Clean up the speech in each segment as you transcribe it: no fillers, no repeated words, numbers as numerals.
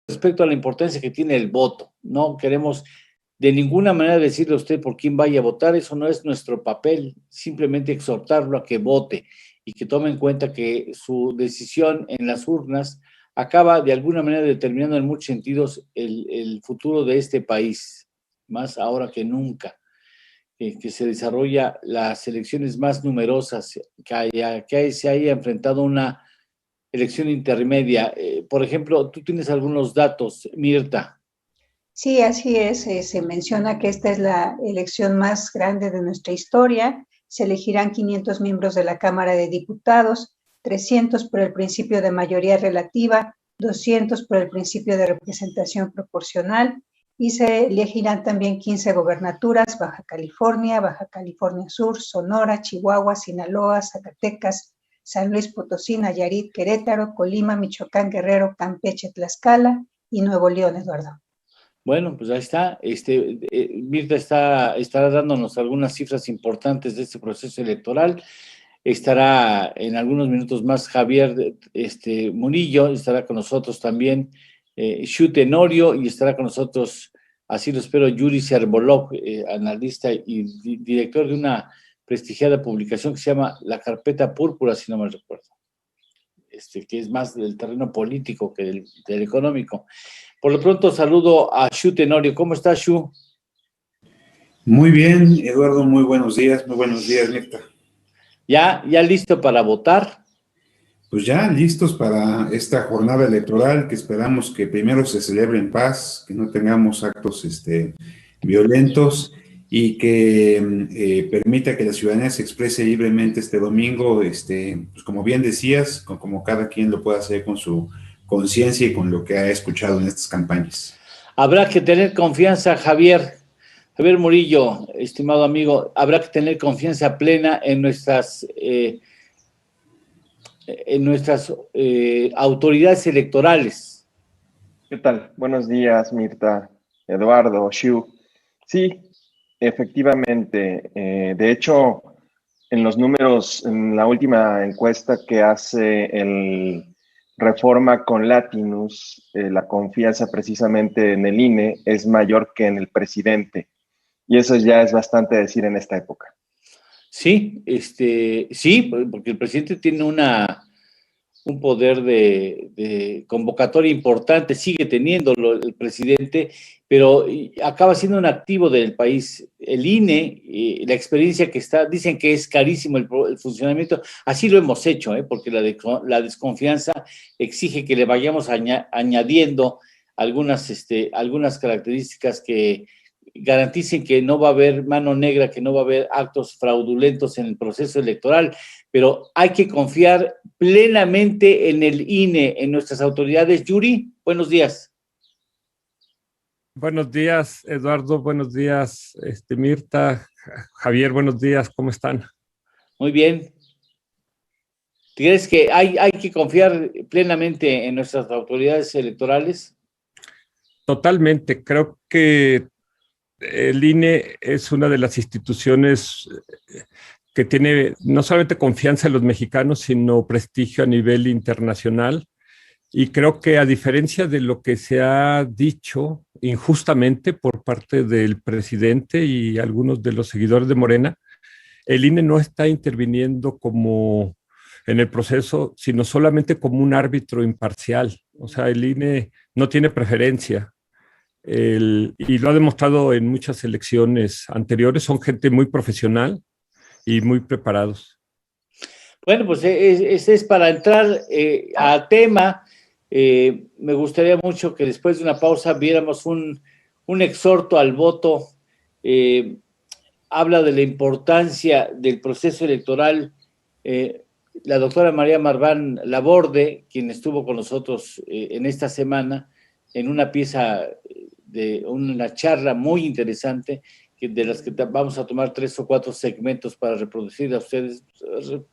respecto a la importancia que tiene el voto. No queremos de ninguna manera decirle a usted por quién vaya a votar, eso no es nuestro papel, simplemente exhortarlo a que vote y que tome en cuenta que su decisión en las urnas acaba de alguna manera determinando en muchos sentidos el futuro de este país, más ahora que nunca, que se desarrolla las elecciones más numerosas, que se haya enfrentado una elección intermedia. Por ejemplo, tú tienes algunos datos, Mirta. Sí, así es. Se menciona que esta es la elección más grande de nuestra historia. Se elegirán 500 miembros de la Cámara de Diputados, 300 por el principio de mayoría relativa, 200 por el principio de representación proporcional y se elegirán también 15 gobernaturas: Baja California Sur, Sonora, Chihuahua, Sinaloa, Zacatecas, San Luis Potosí, Nayarit, Querétaro, Colima, Michoacán, Guerrero, Campeche, Tlaxcala y Nuevo León, Eduardo. Bueno, pues ahí está. Mirta estará dándonos algunas cifras importantes de este proceso electoral. Estará en algunos minutos más Javier Murillo, estará con nosotros también Shu Tenorio, y estará con nosotros, así lo espero, Yuri Serbolov, analista y director de una prestigiada publicación que se llama La Carpeta Púrpura, si no me recuerdo, que es más del terreno político que del económico. Por lo pronto saludo a Shu Tenorio. ¿Cómo estás, Shu? Muy bien, Eduardo, muy buenos días, Mirta. ¿Ya listo para votar? Pues ya listos para esta jornada electoral que esperamos que primero se celebre en paz, que no tengamos actos violentos y que permita que la ciudadanía se exprese libremente este domingo, pues como bien decías, como cada quien lo pueda hacer con su conciencia y con lo que ha escuchado en estas campañas. Habrá que tener confianza, Javier Murillo, estimado amigo, habrá que tener confianza plena en nuestras autoridades electorales. ¿Qué tal? Buenos días, Mirta, Eduardo, Shu. Sí, efectivamente. De hecho, en los números, en la última encuesta que hace el Reforma con Latinus, la confianza precisamente en el INE es mayor que en el presidente. Y eso ya es bastante decir en esta época. Sí, sí, porque el presidente tiene un poder de convocatoria importante, sigue teniéndolo el presidente, pero acaba siendo un activo del país. El INE, la experiencia que está, dicen que es carísimo el funcionamiento, así lo hemos hecho, porque la desconfianza exige que le vayamos añadiendo algunas características que garanticen que no va a haber mano negra, que no va a haber actos fraudulentos en el proceso electoral, pero hay que confiar plenamente en el INE, en nuestras autoridades. Yuri, buenos días. Buenos días, Eduardo, buenos días, Mirta, Javier, buenos días, ¿cómo están? Muy bien. ¿Crees que hay que confiar plenamente en nuestras autoridades electorales? Totalmente, creo que el INE es una de las instituciones que tiene no solamente confianza en los mexicanos, sino prestigio a nivel internacional. Y creo que a diferencia de lo que se ha dicho injustamente por parte del presidente y algunos de los seguidores de Morena, el INE no está interviniendo como en el proceso, sino solamente como un árbitro imparcial. O sea, el INE no tiene preferencia. Y lo ha demostrado en muchas elecciones anteriores. Son gente muy profesional y muy preparados. Bueno, pues este es para entrar a tema. Me gustaría mucho que después de una pausa viéramos un exhorto al voto. Habla de la importancia del proceso electoral. La doctora María Marván Laborde, quien estuvo con nosotros en esta semana, en una pieza de una charla muy interesante, de las que vamos a tomar 3 o 4 segmentos para reproducir a ustedes,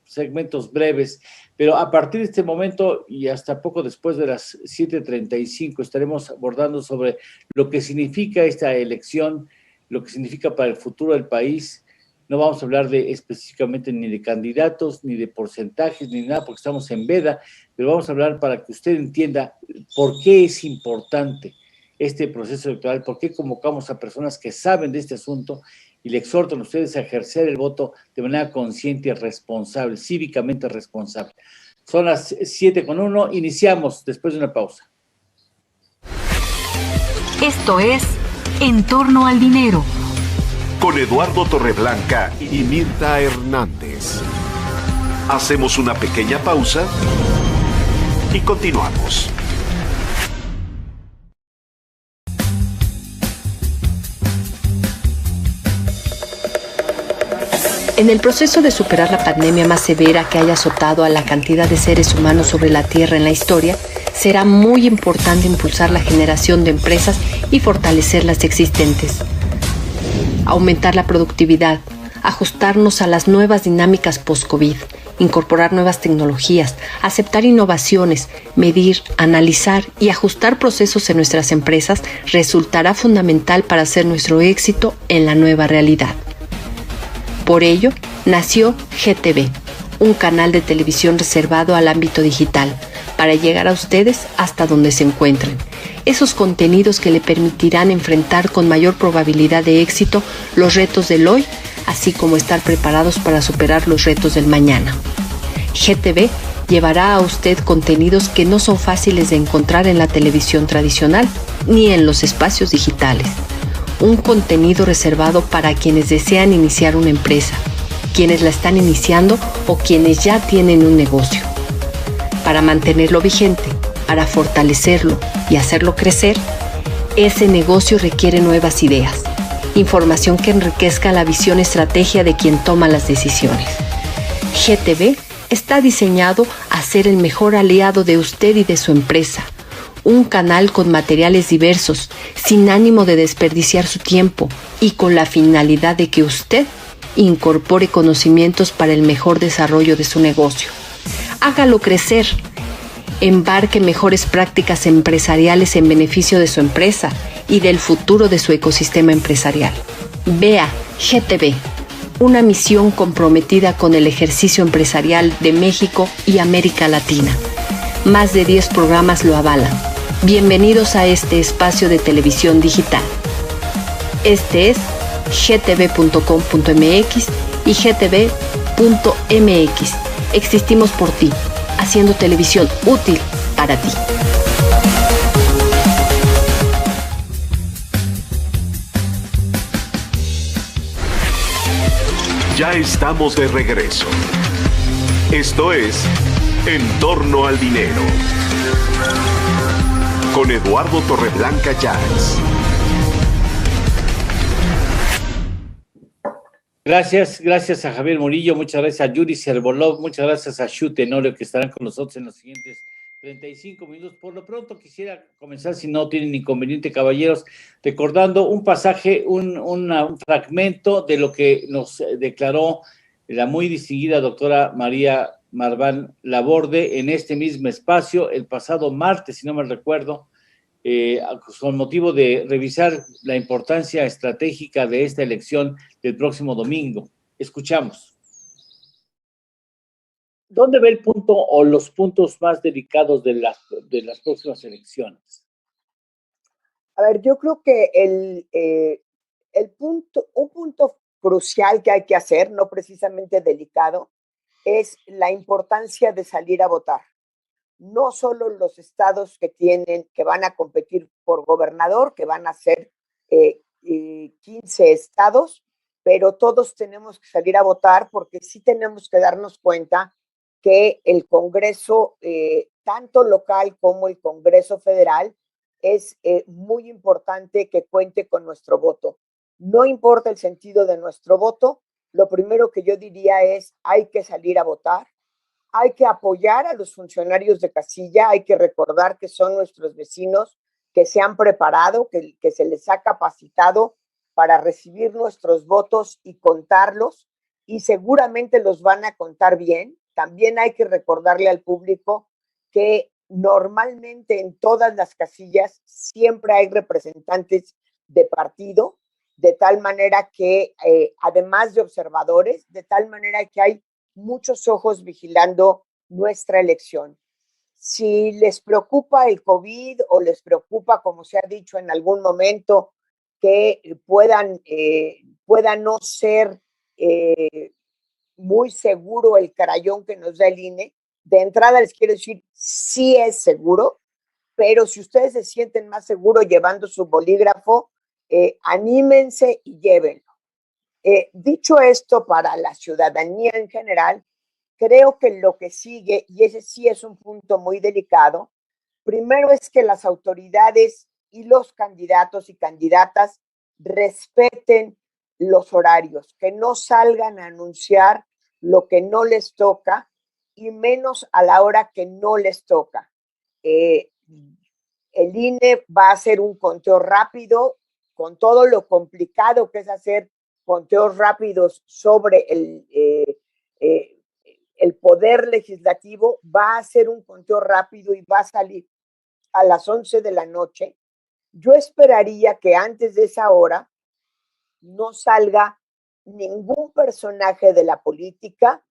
segmentos breves, pero a partir de este momento y hasta poco después de las 7:35 estaremos abordando sobre lo que significa esta elección, lo que significa para el futuro del país, No vamos a hablar específicamente ni de candidatos, ni de porcentajes, ni nada, porque estamos en veda, pero vamos a hablar para que usted entienda por qué es importante este proceso electoral, por qué convocamos a personas que saben de este asunto y le exhortan a ustedes a ejercer el voto de manera consciente y responsable, cívicamente responsable. Son las 7:01, iniciamos después de una pausa. Esto es En torno al dinero, con Eduardo Torreblanca y Mirta Hernández. Hacemos una pequeña pausa y continuamos. en el proceso de superar la pandemia más severa que haya azotado a la cantidad de seres humanos sobre la Tierra en la historia, será muy importante impulsar la generación de empresas y fortalecer las existentes. Aumentar la productividad, ajustarnos a las nuevas dinámicas post-COVID, incorporar nuevas tecnologías, aceptar innovaciones, medir, analizar y ajustar procesos en nuestras empresas resultará fundamental para hacer nuestro éxito en la nueva realidad. Por ello, nació GTV, un canal de televisión reservado al ámbito digital, para llegar a ustedes hasta donde se encuentren. Esos contenidos que le permitirán enfrentar con mayor probabilidad de éxito los retos del hoy, así como estar preparados para superar los retos del mañana. GTV llevará a usted contenidos que no son fáciles de encontrar en la televisión tradicional ni en los espacios digitales. Un contenido reservado para quienes desean iniciar una empresa, quienes la están iniciando o quienes ya tienen un negocio. Para mantenerlo vigente, para fortalecerlo y hacerlo crecer, ese negocio requiere nuevas ideas, información que enriquezca la visión estrategia de quien toma las decisiones. GTV está diseñado a ser el mejor aliado de usted y de su empresa. Un canal con materiales diversos, sin ánimo de desperdiciar su tiempo y con la finalidad de que usted incorpore conocimientos para el mejor desarrollo de su negocio. Hágalo crecer. Embarque mejores prácticas empresariales en beneficio de su empresa y del futuro de su ecosistema empresarial. Vea GTV, una misión comprometida con el ejercicio empresarial de México y América Latina. Más de 10 programas lo avalan. Bienvenidos a este espacio de televisión digital. Este es gtv.com.mx y gtv.mx. Existimos por ti, haciendo televisión útil para ti. Ya estamos de regreso. Esto es En torno al dinero, con Eduardo Torreblanca Llanes. Gracias a Javier Murillo, muchas gracias a Yuri Servolov, muchas gracias a Shu Tenorio, que estarán con nosotros en los siguientes 35 minutos. Por lo pronto quisiera comenzar, si no tienen inconveniente, caballeros, recordando un pasaje, un fragmento de lo que nos declaró la muy distinguida doctora María Marván Laborde en este mismo espacio el pasado martes, si no me recuerdo, con motivo de revisar la importancia estratégica de esta elección del próximo domingo. Escuchamos. ¿Dónde ve el punto o los puntos más delicados de las próximas elecciones? A ver, yo creo que un punto crucial que hay que hacer, no precisamente delicado, es la importancia de salir a votar. No solo los estados que van a competir por gobernador, que van a ser 15 estados, pero todos tenemos que salir a votar porque sí tenemos que darnos cuenta que el Congreso, tanto local como el Congreso federal, es muy importante que cuente con nuestro voto. No importa el sentido de nuestro voto, lo primero que yo diría es hay que salir a votar. Hay que apoyar a los funcionarios de casilla, hay que recordar que son nuestros vecinos, que se han preparado, que se les ha capacitado para recibir nuestros votos y contarlos, y seguramente los van a contar bien. También hay que recordarle al público que normalmente en todas las casillas siempre hay representantes de partido de tal manera que, además de observadores, de tal manera que hay muchos ojos vigilando nuestra elección. Si les preocupa el COVID o les preocupa, como se ha dicho en algún momento, que pueda no ser muy seguro el crayón que nos da el INE, de entrada les quiero decir, sí es seguro, pero si ustedes se sienten más seguros llevando su bolígrafo, anímense y llévenlo. Dicho esto, para la ciudadanía en general, creo que lo que sigue, y ese sí es un punto muy delicado, primero es que las autoridades y los candidatos y candidatas respeten los horarios, que no salgan a anunciar lo que no les toca y menos a la hora que no les toca. El INE va a hacer un conteo rápido, con todo lo complicado que es hacer conteos rápidos sobre el poder legislativo, va a hacer un conteo rápido y va a salir a las 11 de la noche. Yo esperaría que antes de esa hora no salga ningún personaje de la política,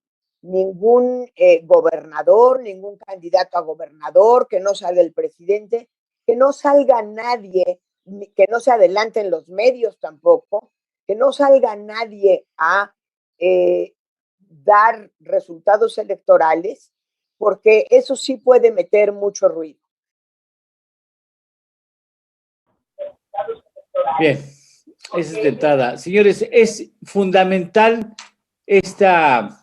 ningún gobernador, ningún candidato a gobernador, que no salga el presidente, que no salga nadie, que no se adelanten los medios tampoco, que no salga nadie a dar resultados electorales, porque eso sí puede meter mucho ruido. Bien, esa es de entrada. Señores, es fundamental esta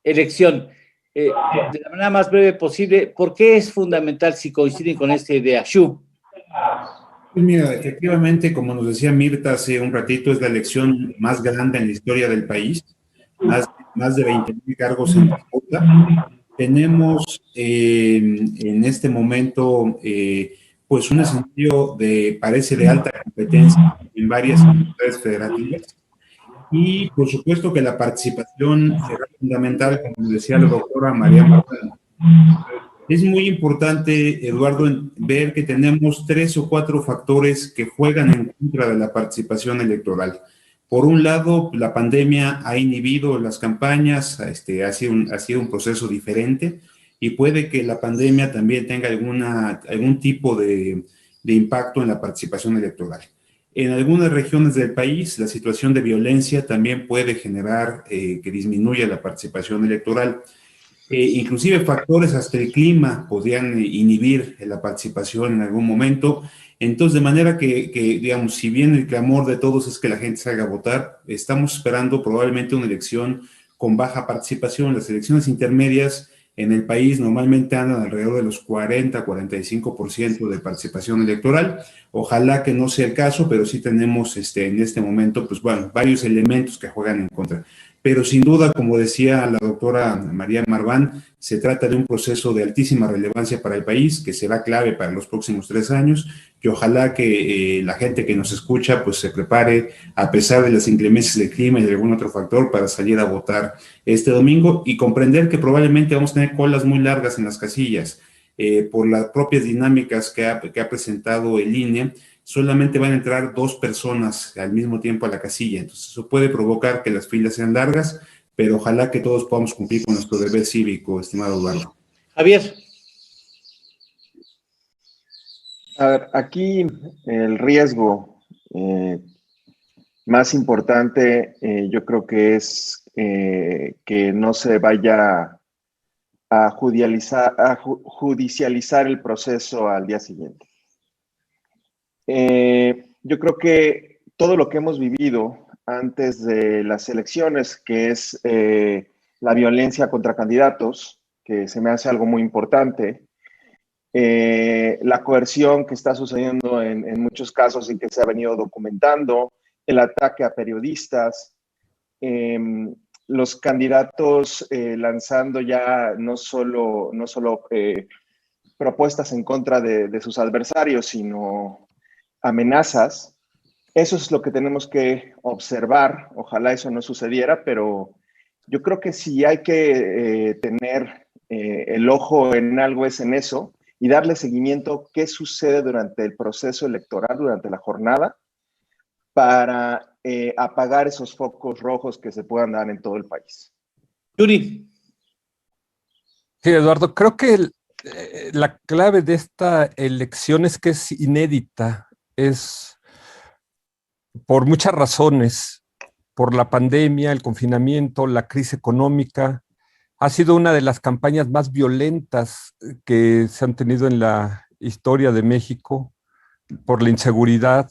elección. De la manera más breve posible, ¿por qué es fundamental si coinciden con esta idea? Xu. Pues mira, efectivamente, como nos decía Mirta hace un ratito, es la elección más grande en la historia del país, más de 20,000 cargos en disputa. Tenemos en este momento pues un escenario parece de alta competencia en varias entidades federativas y por supuesto que la participación será fundamental, como decía la doctora María Marta. Es muy importante, Eduardo, ver que tenemos 3 o 4 factores que juegan en contra de la participación electoral. Por un lado, la pandemia ha inhibido las campañas, ha sido un proceso diferente y puede que la pandemia también tenga algún tipo de impacto en la participación electoral. En algunas regiones del país, la situación de violencia también puede generar que disminuya la participación electoral. Inclusive factores hasta el clima podrían inhibir la participación en algún momento. Entonces, de manera que, digamos, si bien el clamor de todos es que la gente salga a votar, estamos esperando probablemente una elección con baja participación. Las elecciones intermedias en el país normalmente andan alrededor de los 40-45% de participación electoral. Ojalá que no sea el caso, pero sí tenemos en este momento, pues bueno, varios elementos que juegan en contra. Pero sin duda, como decía la doctora María Marván, se trata de un proceso de altísima relevancia para el país, que será clave para los próximos 3 años, y ojalá que la gente que nos escucha pues se prepare, a pesar de las inclemencias del clima y de algún otro factor, para salir a votar este domingo y comprender que probablemente vamos a tener colas muy largas en las casillas por las propias dinámicas que ha presentado el INE. Solamente van a entrar 2 personas al mismo tiempo a la casilla. Entonces, eso puede provocar que las filas sean largas, pero ojalá que todos podamos cumplir con nuestro deber cívico, estimado Eduardo. Javier. A ver, aquí el riesgo más importante yo creo que es que no se vaya a judicializar el proceso al día siguiente. Yo creo que todo lo que hemos vivido antes de las elecciones, que es la violencia contra candidatos, que se me hace algo muy importante, la coerción que está sucediendo en muchos casos y que se ha venido documentando, el ataque a periodistas, los candidatos lanzando ya no solo propuestas en contra de sus adversarios, sino amenazas. Eso es lo que tenemos que observar. Ojalá eso no sucediera, pero yo creo que si hay que tener el ojo en algo es en eso y darle seguimiento qué sucede durante el proceso electoral, durante la jornada, para apagar esos focos rojos que se puedan dar en todo el país. Yuri. Sí, Eduardo, creo que la clave de esta elección es que es inédita, es por muchas razones, por la pandemia, el confinamiento, la crisis económica. Ha sido una de las campañas más violentas que se han tenido en la historia de México por la inseguridad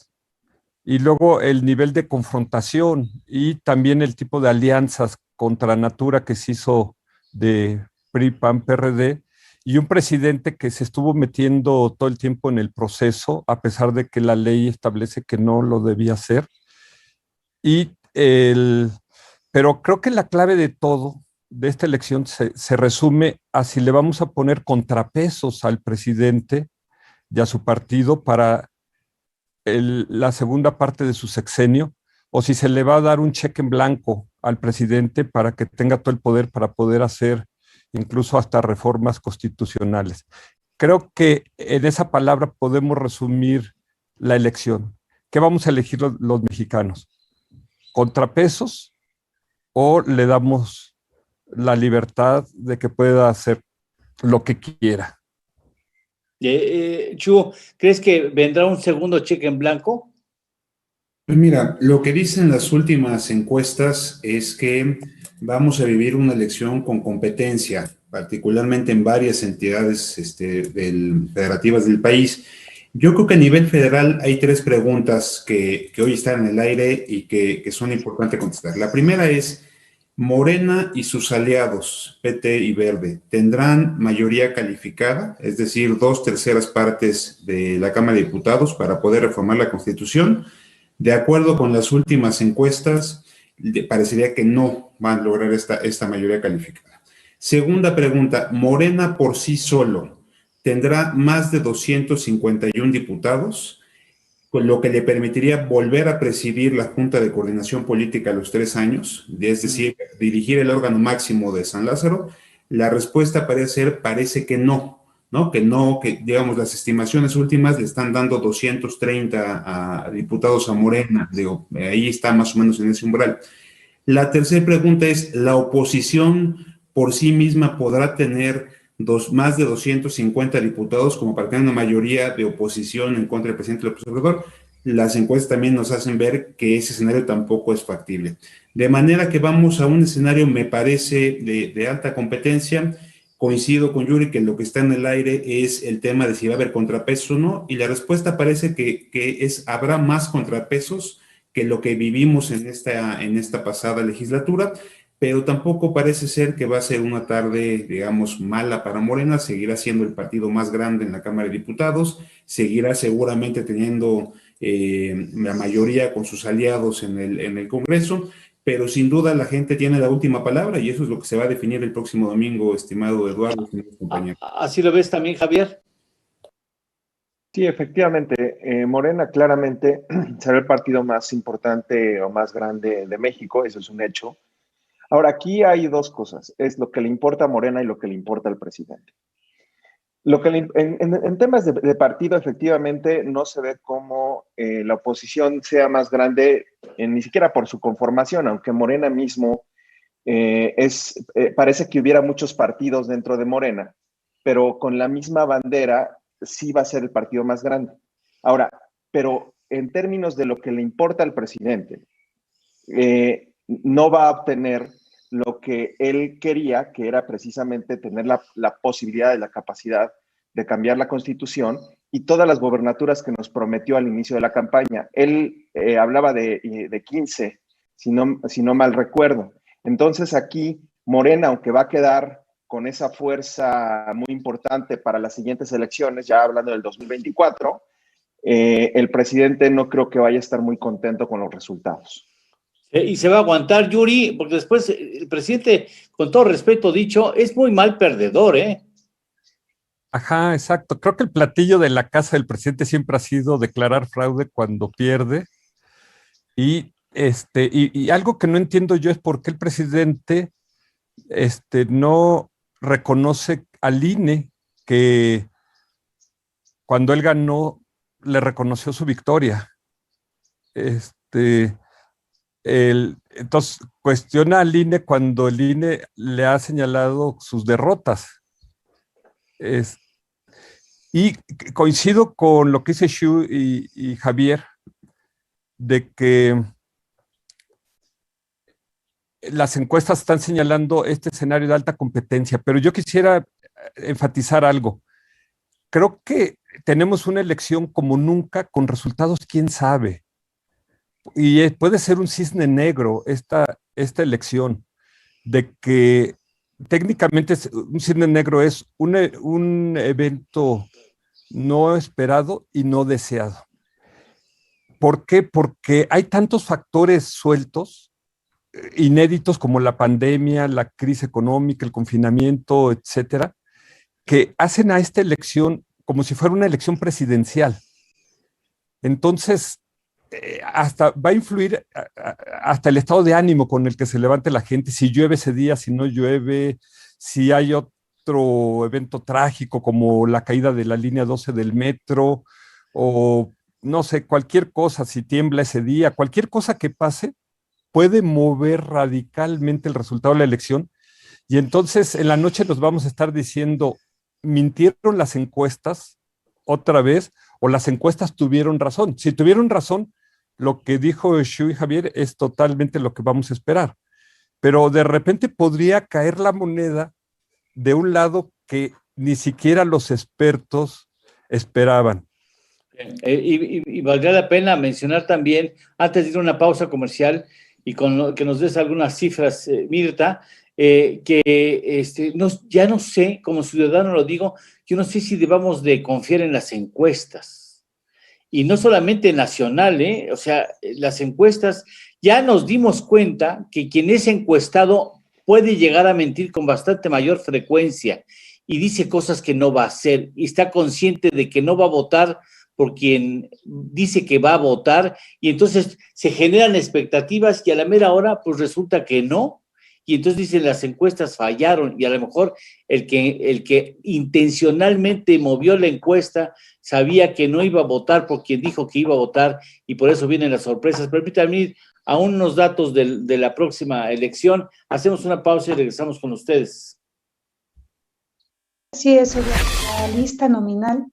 y luego el nivel de confrontación y también el tipo de alianzas contra natura que se hizo de PRI, PAN, PRD y un presidente que se estuvo metiendo todo el tiempo en el proceso a pesar de que la ley establece que no lo debía hacer. Pero creo que la clave de todo de esta elección se resume a si le vamos a poner contrapesos al presidente y a su partido para la segunda parte de su sexenio, o si se le va a dar un cheque en blanco al presidente para que tenga todo el poder para poder hacer incluso hasta reformas constitucionales. Creo que en esa palabra podemos resumir la elección. ¿Qué vamos a elegir los mexicanos? ¿Contrapesos o le damos la libertad de que pueda hacer lo que quiera? Chugo, ¿crees que vendrá un segundo cheque en blanco? Pues mira, lo que dicen las últimas encuestas es que vamos a vivir una elección con competencia, particularmente en varias entidades federativas del país. Yo creo que a nivel federal hay tres preguntas que hoy están en el aire y que son importantes contestar. La primera es, Morena y sus aliados, PT y Verde, ¿tendrán mayoría calificada? Es decir, 2/3 partes de la Cámara de Diputados para poder reformar la Constitución. De acuerdo con las últimas encuestas, parecería que no van a lograr esta mayoría calificada. Segunda pregunta, ¿Morena por sí solo tendrá más de 251 diputados? Con lo que le permitiría volver a presidir la Junta de Coordinación Política a los 3 años, es decir, dirigir el órgano máximo de San Lázaro. La respuesta parece que no, ¿no? Que no, que digamos las estimaciones últimas le están dando 230 a diputados a Morena, digo, ahí está más o menos en ese umbral. La tercera pregunta es, ¿la oposición por sí misma podrá tener más de 250 diputados como para tener una mayoría de oposición en contra del presidente López Obrador? Las encuestas también nos hacen ver que ese escenario tampoco es factible. De manera que vamos a un escenario, me parece, de alta competencia. Coincido con Yuri que lo que está en el aire es el tema de si va a haber contrapesos o no, y la respuesta parece que habrá más contrapesos que lo que vivimos en esta pasada legislatura, pero tampoco parece ser que va a ser una tarde, digamos, mala para Morena. Seguirá siendo el partido más grande en la Cámara de Diputados, seguirá seguramente teniendo la mayoría con sus aliados en el Congreso, pero sin duda la gente tiene la última palabra y eso es lo que se va a definir el próximo domingo, estimado Eduardo, compañero. ¿Así lo ves también, Javier? Sí, efectivamente, Morena claramente será el partido más importante o más grande de México, eso es un hecho. Ahora, aquí hay dos cosas, es lo que le importa a Morena y lo que le importa al presidente. En temas de partido, efectivamente, no se ve cómo la oposición sea más grande, ni siquiera por su conformación, aunque Morena mismo parece que hubiera muchos partidos dentro de Morena, pero con la misma bandera sí va a ser el partido más grande. Ahora, pero en términos de lo que le importa al presidente, no va a obtener lo que él quería, que era precisamente tener la posibilidad y la capacidad de cambiar la Constitución y todas las gobernaturas que nos prometió al inicio de la campaña. Él hablaba de 15, si no mal recuerdo. Entonces aquí Morena, aunque va a quedar con esa fuerza muy importante para las siguientes elecciones, ya hablando del 2024, el presidente no creo que vaya a estar muy contento con los resultados. Y se va a aguantar, Yuri, porque después el presidente, con todo respeto dicho, es muy mal perdedor, ¿eh? Ajá, exacto. Creo que el platillo de la casa del presidente siempre ha sido declarar fraude cuando pierde. Y algo que no entiendo yo es por qué el presidente no reconoce al INE, que cuando él ganó le reconoció su victoria. Entonces cuestiona al INE cuando el INE le ha señalado sus derrotas. Y coincido con lo que dice Xu y Javier, de que las encuestas están señalando este escenario de alta competencia, pero yo quisiera enfatizar algo. Creo que tenemos una elección como nunca, con resultados quién sabe. Y puede ser un cisne negro esta elección, de que técnicamente un cisne negro es un evento no esperado y no deseado. ¿Por qué? Porque hay tantos factores sueltos, inéditos, como la pandemia, la crisis económica, el confinamiento, etcétera, que hacen a esta elección como si fuera una elección presidencial. Entonces, hasta va a influir hasta el estado de ánimo con el que se levante la gente, si llueve ese día, si no llueve, si hay otro evento trágico como la caída de la línea 12 del metro, o no sé, cualquier cosa, si tiembla ese día, cualquier cosa que pase puede mover radicalmente el resultado de la elección. Y entonces en la noche nos vamos a estar diciendo, ¿mintieron las encuestas otra vez o las encuestas tuvieron razón? Si tuvieron razón, lo que dijo Xu y Javier es totalmente lo que vamos a esperar. Pero de repente podría caer la moneda de un lado que ni siquiera los expertos esperaban. Y valdría la pena mencionar también, antes de ir a una pausa comercial y que nos des algunas cifras, Mirta, ya no sé, como ciudadano lo digo, yo no sé si debamos de confiar en las encuestas. Y no solamente nacional, o sea, las encuestas, ya nos dimos cuenta que quien es encuestado puede llegar a mentir con bastante mayor frecuencia y dice cosas que no va a hacer y está consciente de que no va a votar por quien dice que va a votar, y entonces se generan expectativas y a la mera hora pues resulta que no, y entonces dicen las encuestas fallaron, y a lo mejor el que intencionalmente movió la encuesta sabía que no iba a votar por quien dijo que iba a votar, y por eso vienen las sorpresas. Permítanme ir a unos datos de la próxima elección. Hacemos una pausa y regresamos con ustedes. Así es, la lista nominal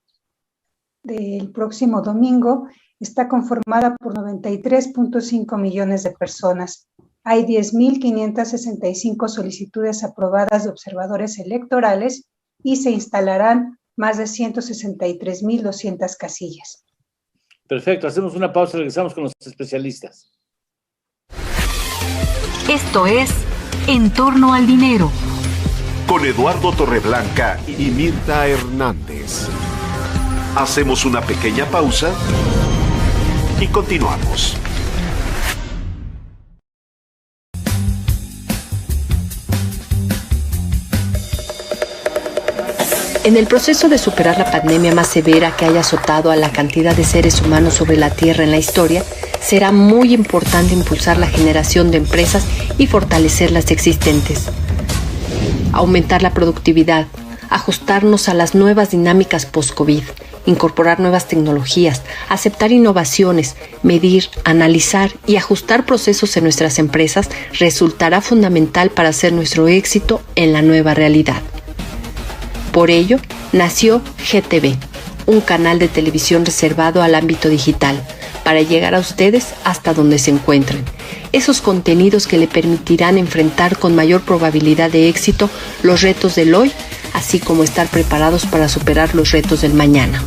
del próximo domingo está conformada por 93.5 millones de personas. Hay 10.565 solicitudes aprobadas de observadores electorales y se instalarán más de 163.200 casillas. Perfecto, hacemos una pausa y regresamos con los especialistas. Esto es En torno al dinero, con Eduardo Torreblanca y Mirta Hernández. Hacemos una pequeña pausa y continuamos. En el proceso de superar la pandemia más severa que haya azotado a la cantidad de seres humanos sobre la Tierra en la historia, será muy importante impulsar la generación de empresas y fortalecer las existentes. Aumentar la productividad, ajustarnos a las nuevas dinámicas post-COVID, incorporar nuevas tecnologías, aceptar innovaciones, medir, analizar y ajustar procesos en nuestras empresas resultará fundamental para hacer nuestro éxito en la nueva realidad. Por ello, nació GTV, un canal de televisión reservado al ámbito digital, para llegar a ustedes hasta donde se encuentren. Esos contenidos que le permitirán enfrentar con mayor probabilidad de éxito los retos del hoy, así como estar preparados para superar los retos del mañana.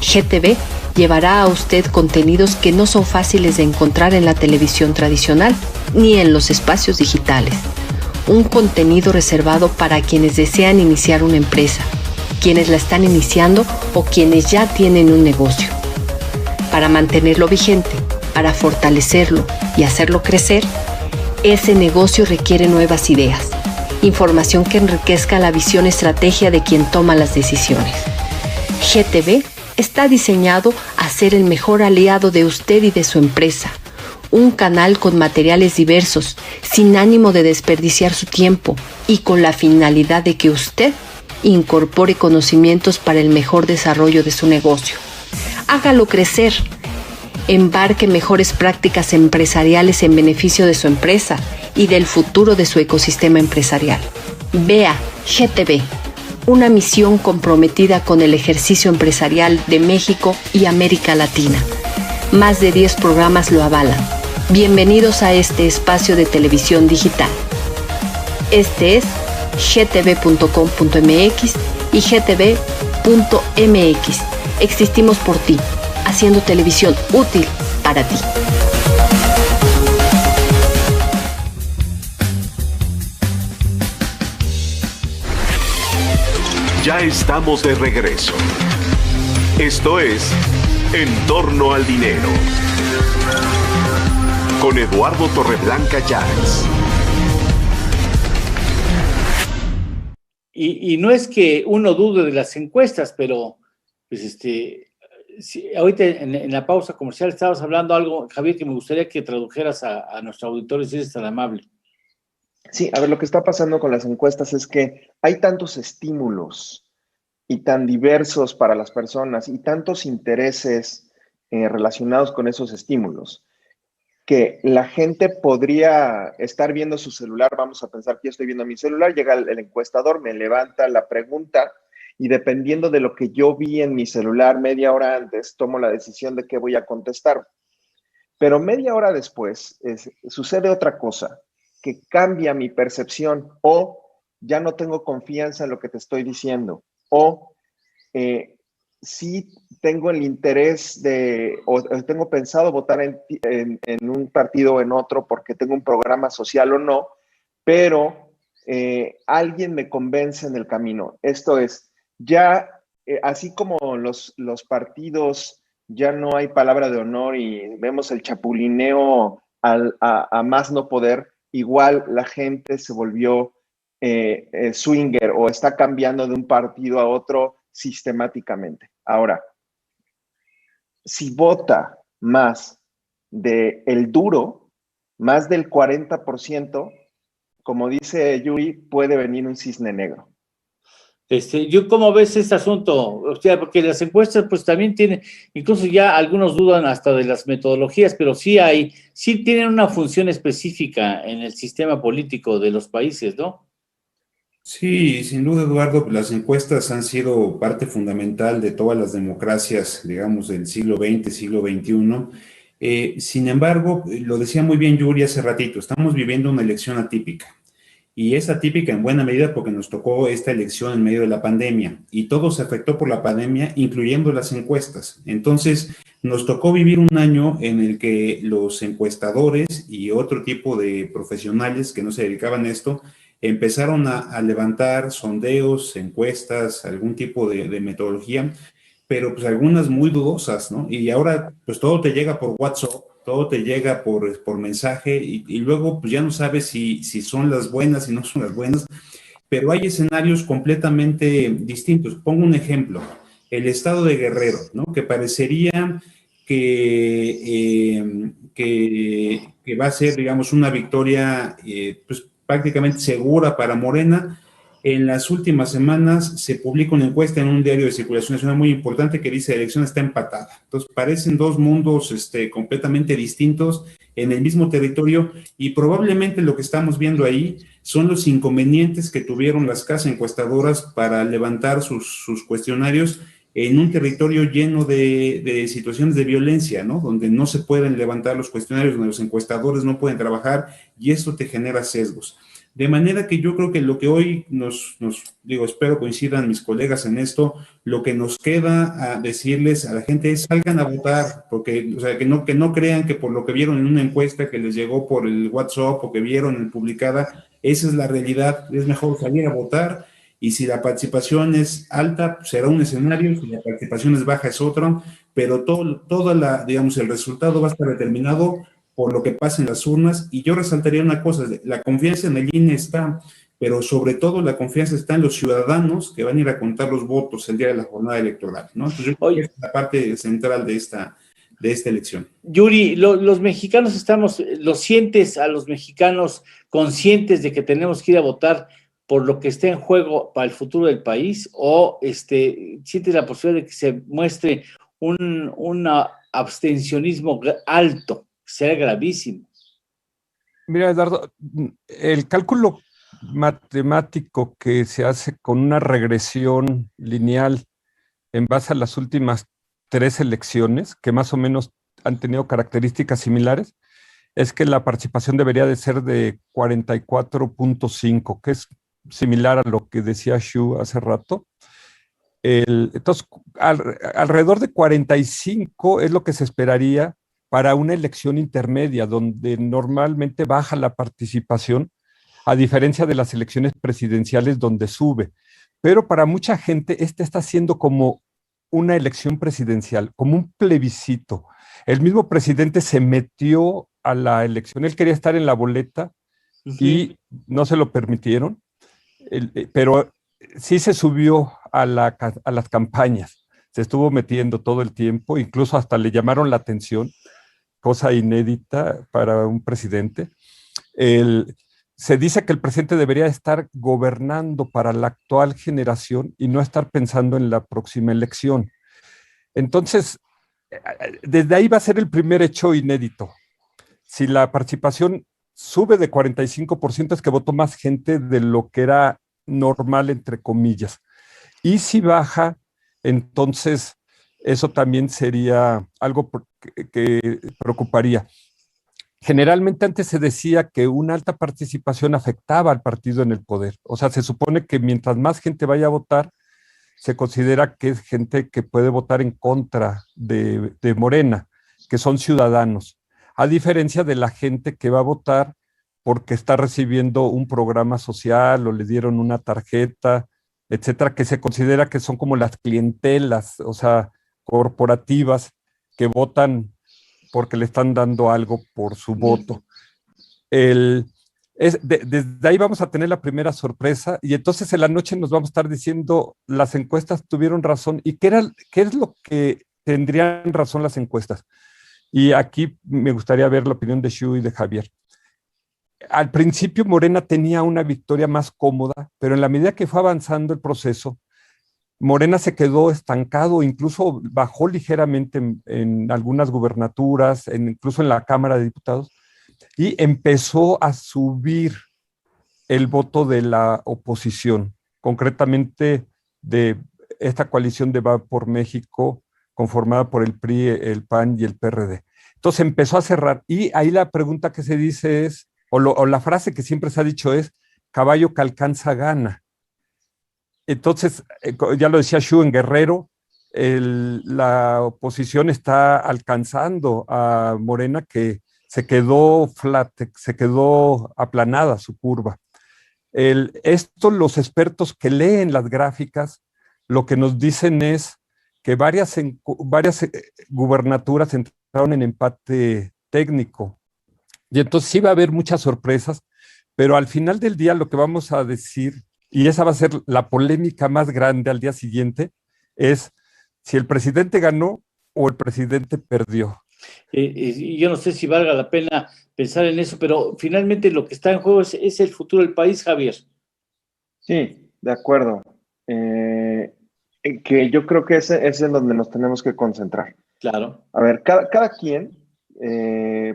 GTV llevará a usted contenidos que no son fáciles de encontrar en la televisión tradicional ni en los espacios digitales. Un contenido reservado para quienes desean iniciar una empresa, quienes la están iniciando o quienes ya tienen un negocio. Para mantenerlo vigente, para fortalecerlo y hacerlo crecer, ese negocio requiere nuevas ideas, información que enriquezca la visión estrategia de quien toma las decisiones. GTV está diseñado a ser el mejor aliado de usted y de su empresa. Un canal con materiales diversos, sin ánimo de desperdiciar su tiempo y con la finalidad de que usted incorpore conocimientos para el mejor desarrollo de su negocio. Hágalo crecer. embarque mejores prácticas empresariales en beneficio de su empresa y del futuro de su ecosistema empresarial. Vea GTV, una misión comprometida con el ejercicio empresarial de México y América Latina. Más de 10 programas lo avalan. Bienvenidos a este espacio de televisión digital. Este es gtv.com.mx y gtv.mx. Existimos por ti, haciendo televisión útil para ti. Ya estamos de regreso. Esto es En Torno al Dinero, con Eduardo Torreblanca Llanes. Y no es que uno dude de las encuestas, pero pues ahorita en la pausa comercial estabas hablando algo, Javier, que me gustaría que tradujeras a nuestro auditorio, si eres tan amable. Sí, a ver, lo que está pasando con las encuestas es que hay tantos estímulos y tan diversos para las personas y tantos intereses relacionados con esos estímulos, que la gente podría estar viendo su celular. Vamos a pensar que yo estoy viendo mi celular, llega el encuestador, me levanta la pregunta y dependiendo de lo que yo vi en mi celular media hora antes, tomo la decisión de qué voy a contestar. Pero media hora después sucede otra cosa que cambia mi percepción, o ya no tengo confianza en lo que te estoy diciendo, o sí tengo el interés o tengo pensado votar en un partido o en otro porque tengo un programa social o no, pero alguien me convence en el camino. Esto es, ya así como los partidos ya no hay palabra de honor y vemos el chapulineo a más no poder, igual la gente se volvió swinger o está cambiando de un partido a otro sistemáticamente. Ahora, si vota más del duro, más del 40%, como dice Yuri, puede venir un cisne negro. ¿Cómo ves este asunto? O sea, porque las encuestas pues también tienen, incluso ya algunos dudan hasta de las metodologías, pero sí tienen una función específica en el sistema político de los países, ¿no? Sí, sin duda, Eduardo, las encuestas han sido parte fundamental de todas las democracias, digamos, del siglo XX, siglo XXI. Sin embargo, lo decía muy bien Yuri hace ratito, estamos viviendo una elección atípica. Y es atípica en buena medida porque nos tocó esta elección en medio de la pandemia y todo se afectó por la pandemia, incluyendo las encuestas. Entonces, nos tocó vivir un año en el que los encuestadores y otro tipo de profesionales que no se dedicaban a esto empezaron a levantar sondeos, encuestas, algún tipo de metodología, pero pues algunas muy dudosas, ¿no? Y ahora pues todo te llega por WhatsApp, todo te llega por mensaje y luego pues ya no sabes si son las buenas, si no son las buenas, pero hay escenarios completamente distintos. Pongo un ejemplo, el estado de Guerrero, ¿no? Que parecería que va a ser, digamos, una victoria pues prácticamente segura para Morena. En las últimas semanas se publica una encuesta en un diario de circulación nacional muy importante que dice: la elección está empatada. Entonces parecen dos mundos completamente distintos en el mismo territorio, y probablemente lo que estamos viendo ahí son los inconvenientes que tuvieron las casas encuestadoras para levantar sus cuestionarios en un territorio lleno de situaciones de violencia, ¿no? Donde no se pueden levantar los cuestionarios, donde los encuestadores no pueden trabajar, y esto te genera sesgos. De manera que yo creo que lo que hoy espero coincidan mis colegas en esto, lo que nos queda a decirles a la gente es: salgan a votar, porque, o sea, que no crean que por lo que vieron en una encuesta que les llegó por el WhatsApp o que vieron en publicada, esa es la realidad. Es mejor salir a votar, y si la participación es alta, será un escenario; si la participación es baja, es otro, pero digamos, el resultado va a estar determinado por lo que pasa en las urnas. Y yo resaltaría una cosa: la confianza en el INE está, pero sobre todo la confianza está en los ciudadanos que van a ir a contar los votos el día de la jornada electoral, ¿no? Entonces yo creo que es la parte central de esta elección. Yuri, los mexicanos ¿lo sientes a los mexicanos conscientes de que tenemos que ir a votar por lo que está en juego para el futuro del país? ¿O sientes la posibilidad de que se muestre una abstencionismo alto, será gravísimo. Mira, Eduardo, el cálculo matemático que se hace con una regresión lineal en base a las últimas 3 elecciones, que más o menos han tenido características similares, es que la participación debería de ser de 44.5, que es similar a lo que decía Xu hace rato. Entonces, alrededor de 45 es lo que se esperaría para una elección intermedia, donde normalmente baja la participación, a diferencia de las elecciones presidenciales donde sube. Pero para mucha gente, está siendo como una elección presidencial, como un plebiscito. El mismo presidente se metió a la elección, él quería estar en la boleta y no se lo permitieron, pero sí se subió a las campañas, se estuvo metiendo todo el tiempo, incluso hasta le llamaron la atención, cosa inédita para un presidente. Se dice que el presidente debería estar gobernando para la actual generación y no estar pensando en la próxima elección. Entonces, desde ahí va a ser el primer hecho inédito. Si la participación sube de 45%, es que votó más gente de lo que era normal, entre comillas. Y si baja, entonces eso también sería algo que preocuparía. Generalmente antes se decía que una alta participación afectaba al partido en el poder. O sea, se supone que mientras más gente vaya a votar, se considera que es gente que puede votar en contra de Morena, que son ciudadanos, a diferencia de la gente que va a votar porque está recibiendo un programa social o le dieron una tarjeta, etcétera, que se considera que son como las clientelas, o sea, corporativas, que votan porque le están dando algo por su voto. Desde ahí vamos a tener la primera sorpresa y entonces en la noche nos vamos a estar diciendo las encuestas tuvieron razón y qué es lo que tendrían razón las encuestas. Y aquí me gustaría ver la opinión de Xu y de Javier. Al principio Morena tenía una victoria más cómoda, pero en la medida que fue avanzando el proceso, Morena se quedó estancado, incluso bajó ligeramente en algunas gubernaturas, incluso en la Cámara de Diputados, y empezó a subir el voto de la oposición, concretamente de esta coalición de Va por México, conformada por el PRI, el PAN y el PRD. Entonces empezó a cerrar, y ahí la pregunta que se dice es, o la frase que siempre se ha dicho es, caballo que alcanza gana. Entonces, ya lo decía Xu, en Guerrero, la oposición está alcanzando a Morena, que se quedó flat, se quedó aplanada su curva. Esto los expertos que leen las gráficas, lo que nos dicen es que varias gubernaturas entraron en empate técnico. Y entonces sí va a haber muchas sorpresas, pero al final del día lo que vamos a decir, y esa va a ser la polémica más grande al día siguiente, es si el presidente ganó o el presidente perdió. Yo no sé si valga la pena pensar en eso, pero finalmente lo que está en juego es el futuro del país, Javier. Sí, de acuerdo. Que yo creo que ese es en donde nos tenemos que concentrar. Claro. A ver, cada quien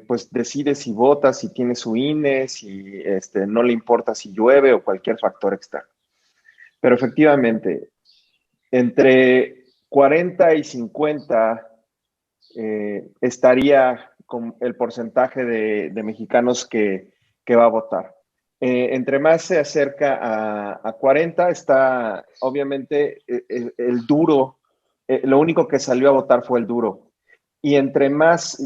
pues decide si vota, si tiene su INE, si no le importa si llueve o cualquier factor externo. Pero efectivamente, entre 40 y 50 estaría con el porcentaje de mexicanos que va a votar. Entre más se acerca a 40, está obviamente el duro, lo único que salió a votar fue el duro. Y entre más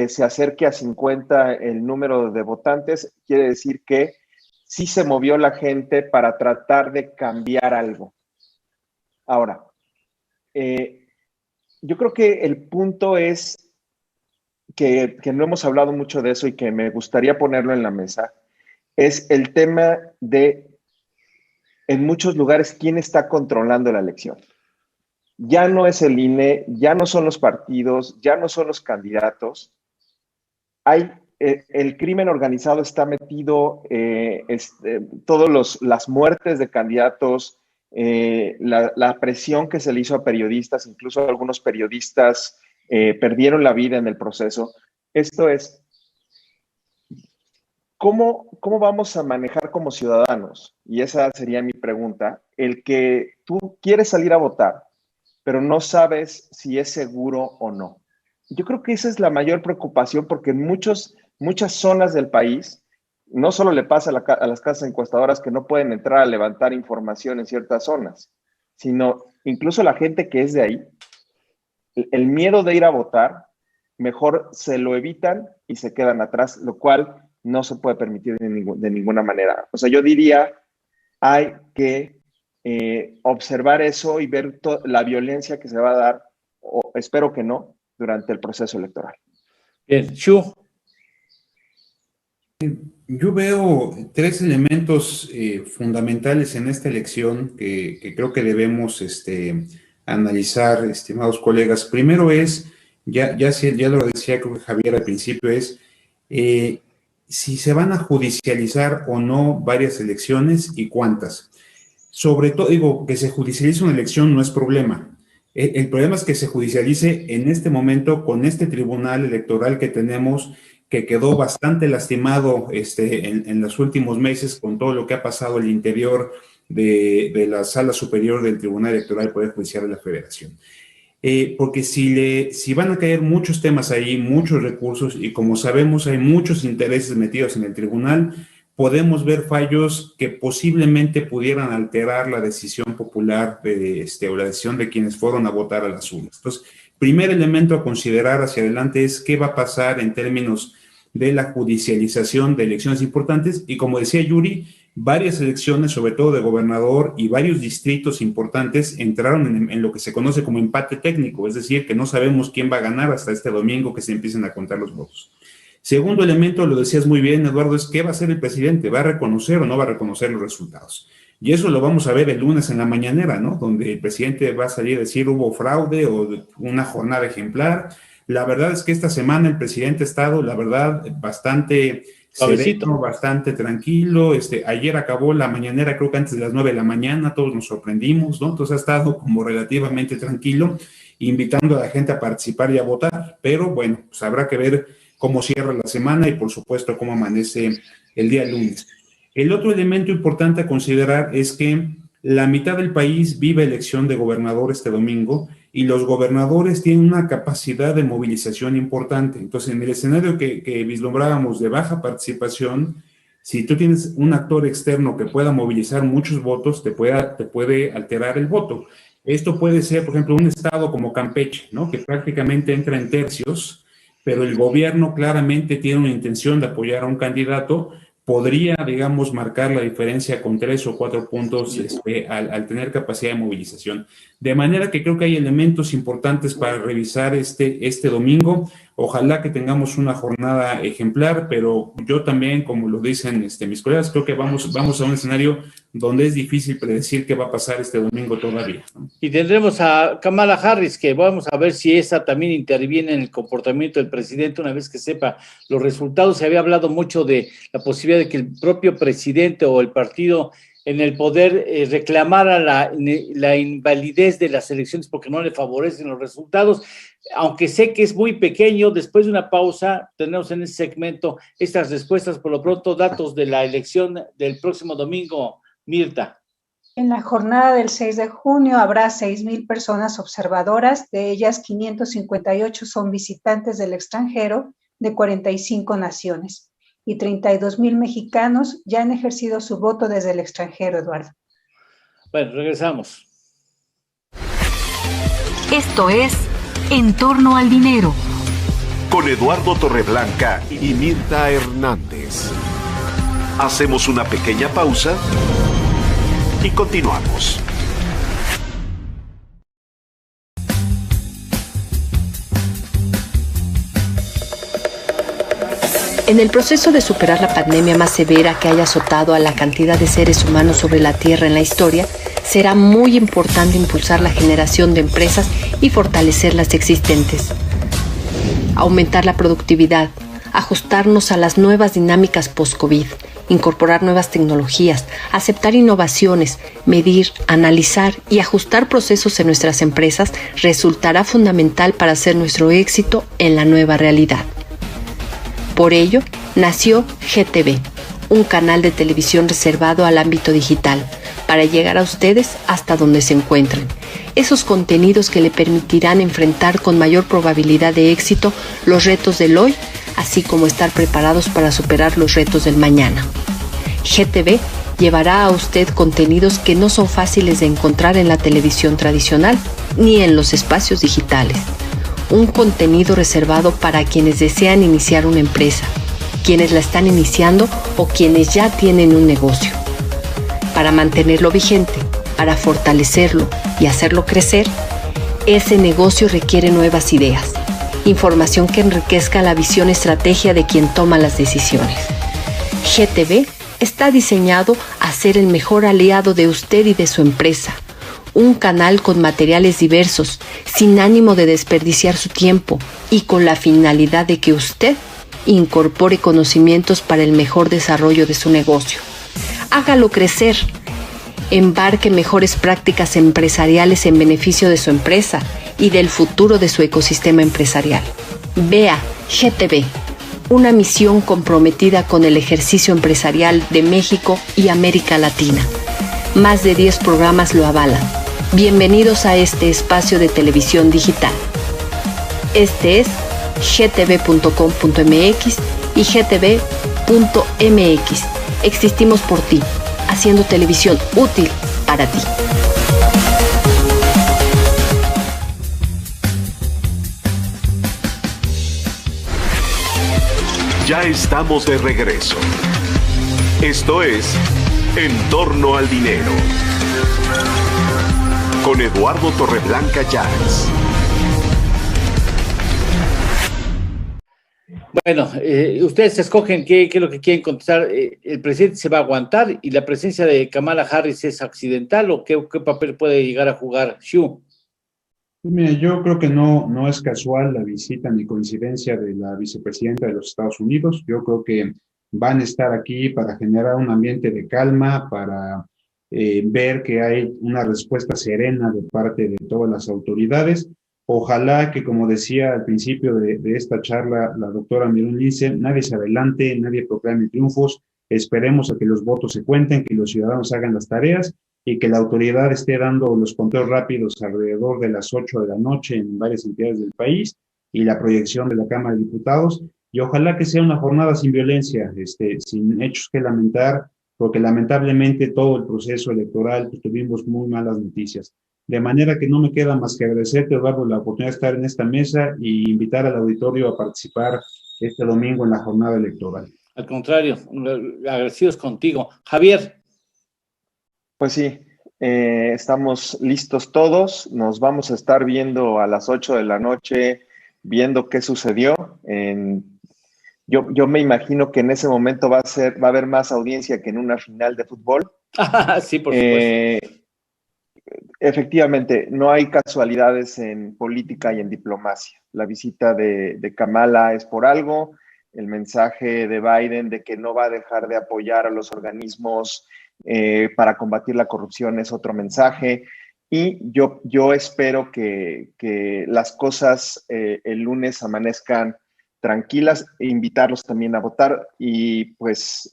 se acerque a 50 el número de votantes, quiere decir que sí se movió la gente para tratar de cambiar algo. Ahora, yo creo que el punto es que no hemos hablado mucho de eso y que me gustaría ponerlo en la mesa, es el tema de, en muchos lugares, quién está controlando la elección. Ya no es el INE, ya no son los partidos, ya no son los candidatos. El crimen organizado está metido, las muertes de candidatos, la presión que se le hizo a periodistas, incluso a algunos periodistas perdieron la vida en el proceso. Esto es, ¿cómo vamos a manejar como ciudadanos? Y esa sería mi pregunta. El que tú quieres salir a votar, pero no sabes si es seguro o no. Yo creo que esa es la mayor preocupación, porque en muchas zonas del país, no solo le pasa a las casas encuestadoras que no pueden entrar a levantar información en ciertas zonas, sino incluso la gente que es de ahí, el miedo de ir a votar, mejor se lo evitan y se quedan atrás, lo cual no se puede permitir de ninguna manera. O sea, yo diría, hay que observar eso y ver la violencia que se va a dar, o espero que no, durante el proceso electoral. Bien, Xu. Yo veo tres elementos fundamentales en esta elección que creo que debemos analizar, estimados colegas. Primero es, ya lo decía creo que Javier al principio, es si se van a judicializar o no varias elecciones y cuántas. Sobre todo, digo, que se judicialice una elección no es problema. El problema es que se judicialice en este momento con este tribunal electoral que tenemos, que quedó bastante lastimado en los últimos meses con todo lo que ha pasado al interior de la Sala Superior del Tribunal Electoral del Poder Judicial de la Federación. Porque si van a caer muchos temas ahí, muchos recursos, y como sabemos hay muchos intereses metidos en el tribunal, podemos ver fallos que posiblemente pudieran alterar la decisión popular o la decisión de quienes fueron a votar a las urnas. Entonces, primer elemento a considerar hacia adelante es qué va a pasar en términos de la judicialización de elecciones importantes, y como decía Yuri, varias elecciones, sobre todo de gobernador, y varios distritos importantes entraron en lo que se conoce como empate técnico, es decir, que no sabemos quién va a ganar hasta este domingo que se empiecen a contar los votos. Segundo elemento, lo decías muy bien, Eduardo, es qué va a hacer el presidente, ¿va a reconocer o no va a reconocer los resultados? Y eso lo vamos a ver el lunes en la mañanera, ¿no? Donde el presidente va a salir a decir hubo fraude o una jornada ejemplar. La verdad es que esta semana el presidente ha estado, la verdad, bastante sereno, bastante tranquilo. Ayer acabó la mañanera, creo que antes de las 9 de la mañana, todos nos sorprendimos, ¿no? Entonces ha estado como relativamente tranquilo, invitando a la gente a participar y a votar. Pero bueno, pues habrá que ver cómo cierra la semana y, por supuesto, cómo amanece el día lunes. El otro elemento importante a considerar es que la mitad del país vive elección de gobernador este domingo y los gobernadores tienen una capacidad de movilización importante. Entonces, en el escenario que vislumbrábamos de baja participación, si tú tienes un actor externo que pueda movilizar muchos votos, te puede alterar el voto. Esto puede ser, por ejemplo, un estado como Campeche, ¿no? Que prácticamente entra en tercios, pero el gobierno claramente tiene una intención de apoyar a un candidato, podría, digamos, marcar la diferencia con 3 o 4 puntos al tener capacidad de movilización. De manera que creo que hay elementos importantes para revisar este domingo. Ojalá que tengamos una jornada ejemplar, pero yo también, como lo dicen mis colegas, creo que vamos a un escenario donde es difícil predecir qué va a pasar este domingo todavía, ¿no? Y tendremos a Kamala Harris, que vamos a ver si esa también interviene en el comportamiento del presidente una vez que sepa los resultados. Se había hablado mucho de la posibilidad de que el propio presidente o el partido en el poder reclamara la invalidez de las elecciones porque no le favorecen los resultados, aunque sé que es muy pequeño. Después de una pausa tenemos en ese segmento estas respuestas. Por lo pronto, datos de la elección del próximo domingo, Mirta. En la jornada del 6 de junio habrá 6,000 personas observadoras, de ellas 558 son visitantes del extranjero de 45 naciones. Y 32,000 mexicanos ya han ejercido su voto desde el extranjero, Eduardo. Bueno, regresamos. Esto es En torno al dinero. Con Eduardo Torreblanca y Mirta Hernández. Hacemos una pequeña pausa y continuamos. En el proceso de superar la pandemia más severa que haya azotado a la cantidad de seres humanos sobre la Tierra en la historia, será muy importante impulsar la generación de empresas y fortalecer las existentes. Aumentar la productividad, ajustarnos a las nuevas dinámicas post-COVID, incorporar nuevas tecnologías, aceptar innovaciones, medir, analizar y ajustar procesos en nuestras empresas resultará fundamental para hacer nuestro éxito en la nueva realidad. Por ello, nació GTV, un canal de televisión reservado al ámbito digital, para llegar a ustedes hasta donde se encuentren. Esos contenidos que le permitirán enfrentar con mayor probabilidad de éxito los retos del hoy, así como estar preparados para superar los retos del mañana. GTV llevará a usted contenidos que no son fáciles de encontrar en la televisión tradicional ni en los espacios digitales. Un contenido reservado para quienes desean iniciar una empresa, quienes la están iniciando o quienes ya tienen un negocio. Para mantenerlo vigente, para fortalecerlo y hacerlo crecer, ese negocio requiere nuevas ideas, información que enriquezca la visión y estrategia de quien toma las decisiones. GTV está diseñado a ser el mejor aliado de usted y de su empresa. Un canal con materiales diversos, sin ánimo de desperdiciar su tiempo y con la finalidad de que usted incorpore conocimientos para el mejor desarrollo de su negocio. Hágalo crecer. Embarque mejores prácticas empresariales en beneficio de su empresa y del futuro de su ecosistema empresarial. Vea GTV, una misión comprometida con el ejercicio empresarial de México y América Latina. Más de 10 programas lo avalan. Bienvenidos a este espacio de televisión digital. Este es gtv.com.mx y gtv.mx. Existimos por ti, haciendo televisión útil para ti. Ya estamos de regreso. Esto es En Torno al Dinero, con Eduardo Torreblanca Llanes. Bueno, ustedes escogen qué es lo que quieren contestar. ¿El presidente se va a aguantar y la presencia de Kamala Harris es accidental o qué papel puede llegar a jugar Xu? Mira, yo creo que no es casual la visita ni coincidencia de la vicepresidenta de los Estados Unidos. Yo creo que van a estar aquí para generar un ambiente de calma, para ver que hay una respuesta serena de parte de todas las autoridades. Ojalá que, como decía al principio de esta charla la doctora Mirón Lince, nadie se adelante, nadie proclame triunfos. Esperemos a que los votos se cuenten, que los ciudadanos hagan las tareas y que la autoridad esté dando los conteos rápidos alrededor de las 8 de la noche en varias entidades del país y la proyección de la Cámara de Diputados. Y ojalá que sea una jornada sin violencia, sin hechos que lamentar, porque lamentablemente todo el proceso electoral pues, tuvimos muy malas noticias. De manera que no me queda más que agradecerte, Eduardo, la oportunidad de estar en esta mesa y invitar al auditorio a participar este domingo en la jornada electoral. Al contrario, agradecidos contigo. Javier. Pues sí, estamos listos todos. Nos vamos a estar viendo a las 8 de la noche, viendo qué sucedió. Yo me imagino que en ese momento va a haber más audiencia que en una final de fútbol. Sí, por supuesto. Efectivamente, no hay casualidades en política y en diplomacia. La visita de Kamala es por algo. El mensaje de Biden de que no va a dejar de apoyar a los organismos para combatir la corrupción es otro mensaje. Y yo espero que las cosas el lunes amanezcan tranquilas e invitarlos también a votar y pues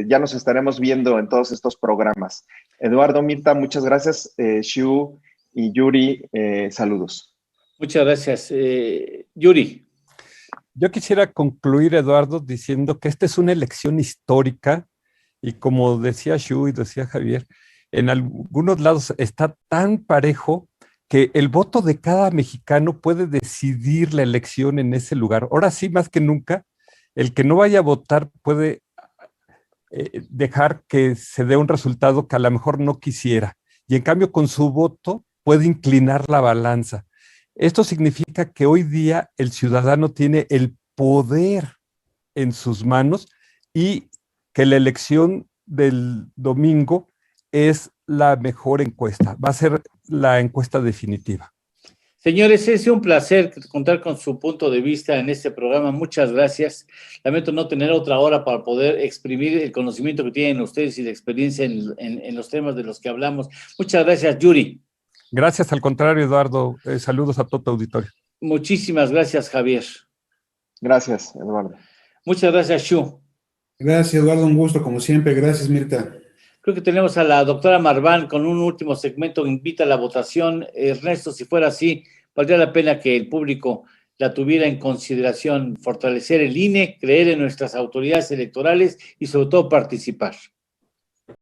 ya nos estaremos viendo en todos estos programas. Eduardo, Mirta, muchas gracias. Xu y Yuri, saludos. Muchas gracias. Yuri. Yo quisiera concluir, Eduardo, diciendo que esta es una elección histórica y como decía Xu y decía Javier, en algunos lados está tan parejo que el voto de cada mexicano puede decidir la elección en ese lugar. Ahora sí, más que nunca, el que no vaya a votar puede dejar que se dé un resultado que a lo mejor no quisiera. Y en cambio, con su voto puede inclinar la balanza. Esto significa que hoy día el ciudadano tiene el poder en sus manos y que la elección del domingo es la mejor encuesta. Va a ser la encuesta definitiva. Señores, es un placer contar con su punto de vista en este programa. Muchas gracias. Lamento no tener otra hora para poder exprimir el conocimiento que tienen ustedes y la experiencia en los temas de los que hablamos. Muchas gracias, Yuri. Gracias, al contrario, Eduardo. Saludos a todo tu auditorio. Muchísimas gracias, Javier. Gracias, Eduardo. Muchas gracias, Shu. Gracias, Eduardo, un gusto como siempre. Gracias, Mirta. Creo que tenemos a la doctora Marván con un último segmento que invita a la votación. Ernesto, si fuera así, valdría la pena que el público la tuviera en consideración, fortalecer el INE, creer en nuestras autoridades electorales y sobre todo participar.